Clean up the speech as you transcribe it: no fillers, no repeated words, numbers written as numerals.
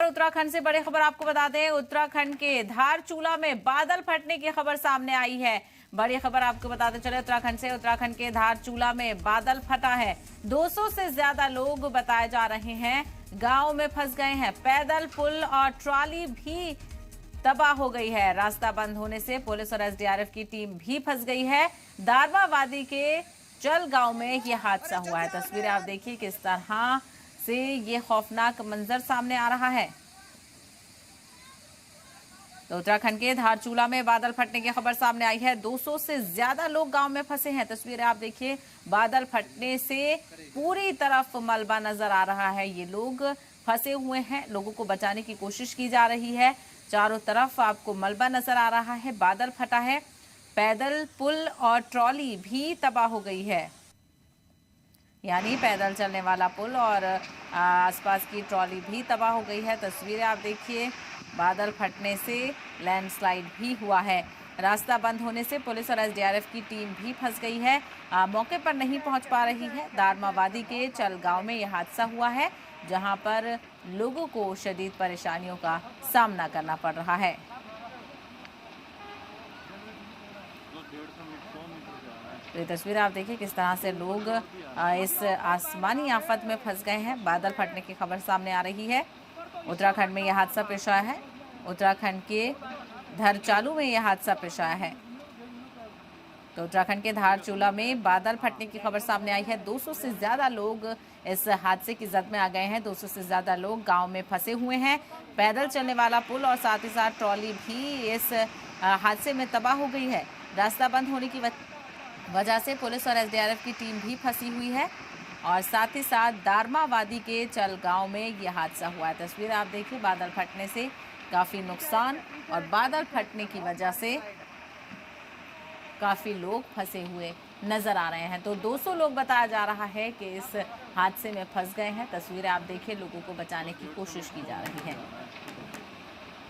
उत्तराखंड से बड़ी खबर आपको बता दें, उत्तराखंड के धारचूला में बादल फटने की खबर सामने आई है। बड़ी खबर आपको बताते चले उत्तराखंड से, उत्तराखंड के धारचूला में बादल फटा है। 200 से ज्यादा लोग बताए जा रहे हैं गांव में फंस गए हैं। पैदल पुल और ट्रॉली भी तबाह हो गई है। रास्ता बंद होने से पुलिस और एसडीआरएफ की टीम भी फंस गई है। दारवा वादी के चल गांव में यह हादसा हुआ है। तस्वीरें आप देखिए किस तरह से ये खौफनाक मंजर सामने आ रहा है। तो उत्तराखंड के धारचूला में बादल फटने की खबर सामने आई है। 200 से ज्यादा लोग गांव में फंसे हैं। तस्वीरें आप देखिए, बादल फटने से पूरी तरफ मलबा नजर आ रहा है। ये लोग फंसे हुए हैं, लोगों को बचाने की कोशिश की जा रही है। चारों तरफ आपको मलबा नजर आ रहा है, बादल फटा है। पैदल पुल और ट्रॉली भी तबाह हो गई है, यानी पैदल चलने वाला पुल और आसपास की ट्रॉली भी तबाह हो गई है। तस्वीरें आप देखिए, बादल फटने से लैंडस्लाइड भी हुआ है। रास्ता बंद होने से पुलिस और एसडीआरएफ की टीम भी फंस गई है, मौके पर नहीं पहुंच पा रही है। दारमा वादी के चल गांव में यह हादसा हुआ है, जहां पर लोगों को शदीद परेशानियों का सामना करना पड़ रहा है। तो ये तस्वीर आप देखिए किस तरह से लोग इस आसमानी आफत में फंस गए हैं। बादल फटने की खबर सामने आ रही है। उत्तराखंड में यह हादसा पेश आया है। उत्तराखंड के धारचूला में यह हादसा पेश आया है। तो उत्तराखंड के धारचूला में बादल फटने की खबर सामने आई है। 200 से ज्यादा लोग इस हादसे की जद में आ गए हैं। 200 से ज्यादा लोग गांव में फंसे हुए हैं। पैदल चलने वाला पुल और साथ ही साथ ट्रॉली भी इस हादसे में तबाह हो गई है। रास्ता बंद होने की वजह से पुलिस और एसडीआरएफ की टीम भी फंसी हुई है और साथ ही साथ दारमा वादी के चल गांव में यह हादसा हुआ है। तस्वीर आप देखिए, बादल फटने से काफ़ी नुकसान और बादल फटने की वजह से काफ़ी लोग फंसे हुए नजर आ रहे हैं। तो 200 लोग बताया जा रहा है कि इस हादसे में फंस गए हैं। तस्वीरें आप देखिए, लोगों को बचाने की कोशिश की जा रही है।